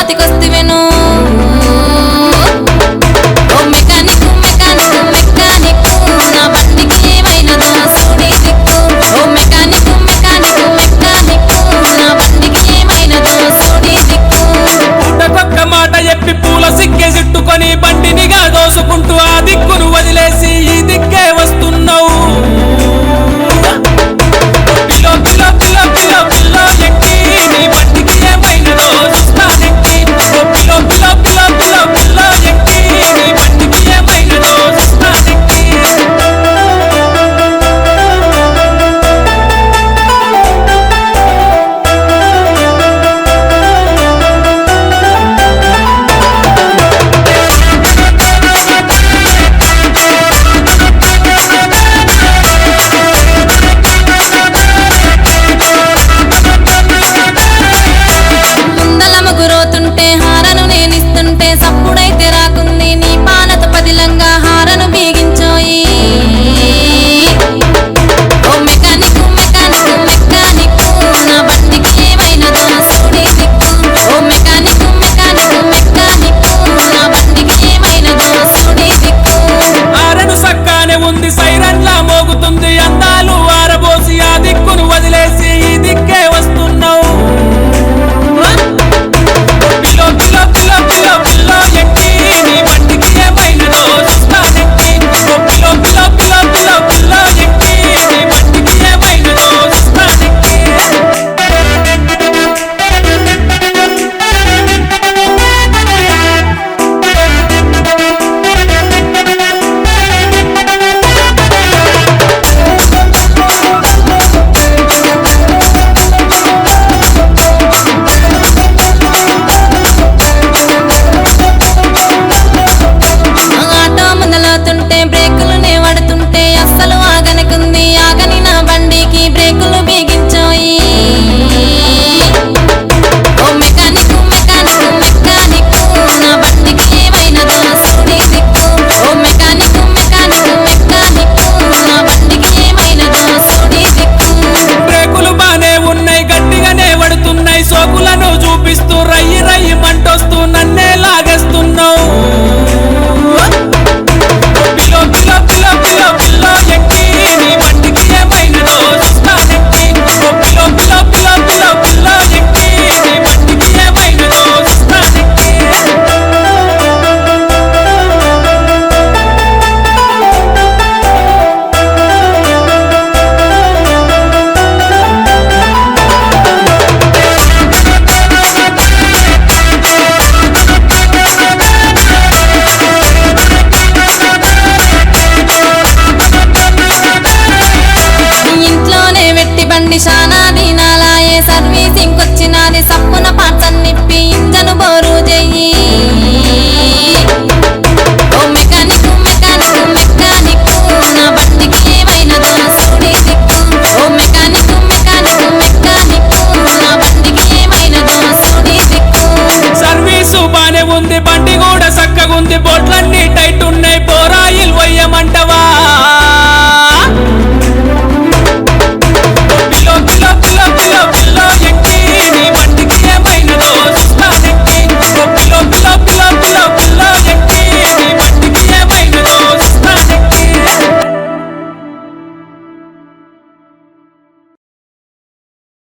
పాతికొస్తివెను ఓ mechanic mechanic mechanic నా బండికి ఏమైనదో సూడి దిక్కు ఓ మెకానిక్ మెకానిక్ మెకానిక్ నా బండికి ఏమైనదో సూడి దిక్కు పుట్టకొక్క మాట చెప్పి పూల సిక్కే చుట్టుకొని బండినిగా దోసుకుంటూ ఆ దిక్కును వదిలేసి ఈ దిక్కే వస్తున్నావు పిలో పిలో పిలో పిలో పిల్లో ఎక్కి నీ బండికి ఏమైనదో చూస్తానెక్కి పిలో పిలో పిలో పిలో పిల్లో ఎక్కి నీ బండికి ఏమైనదో చూస్తానెక్కి ముందలముగురోతుంటే హారను నేనిస్తుంటే సప్పుడైతే రాకుంది నీ పానత పదిలంగా హారను బీగించోయి ఓ మెకానిక్ మెకానిక్ మెకానిక్ నా బండికి ఏమైనదో సూడి దిక్కు ఓ మెకానిక్ మెకానిక్ మెకానిక్ నా బండికి ఏమైనదో సూడి దిక్కు ఆరను సక్కానే ఉంది సైరన్లా మోగుతుంది అందాలు ఆరబోసి ఆ దిక్కును వదిలేసి ఈ దిక్కే వస్తున్నావు పిలో పిలో పిలో పిలో పిల్లో ఎక్కి నీ బండికి ఏమైనదో చూస్తానెక్కి పిలో పిలో పిలో పిలో పిల్లో ఎక్కి నీ బండికి ఏమైనదో చూస్తానెక్కి ఆటో ముందలవుతుంటే బ్రేకులునే పడుతుంటే అస్సలు ఆగనకుంది ఆగని నా బండికి బ్రేకులు బిగించోయి ఓ మెకానిక్ మెకానిక్ మెకానిక్ నా బండికి ఏమైనదో సూడి దిక్కు ఓ మెకానిక్ మెకానిక్ మెకానిక్ నా బండికి ఏమైనదో సూడి దిక్కు బ్రేకులు బానే ఉన్నాయి గట్టిగానే పడుతున్నాయి సోకులను చూపిస్తూ రయ్యి రయ్యి మంటొస్తూ నన్నే లాగేస్తున్నావు పిలో పిలో పిలో పిలో పిల్లో ఎక్కి నీ బండికి ఏమైనదో చూస్తానెక్కి పిలో పిలో పిలో పిలో పిల్లో ఎక్కి నీ బండికి ఏమైనదో చూస్తానెక్కి ఇంట్లోనే వెట్టి బండి శానా దినాలాయే సర్వీసింగ్ వచ్చినది సప్పున పార్సల్ నిప్పి ఇంజను బోరు చెయ్యి ఓ మెకానిక్ మెకానిక్ మెకానిక్ నా బండికి ఏమైనదో సూడి దిక్కు ఓ మెకానిక్ మెకానిక్ మెకానిక్ నా బండికి ఏమైనదో సూడి దిక్కు సర్వీసు బానే ఉంది బండి కూడా చక్కగుంది బోట్లన్నీ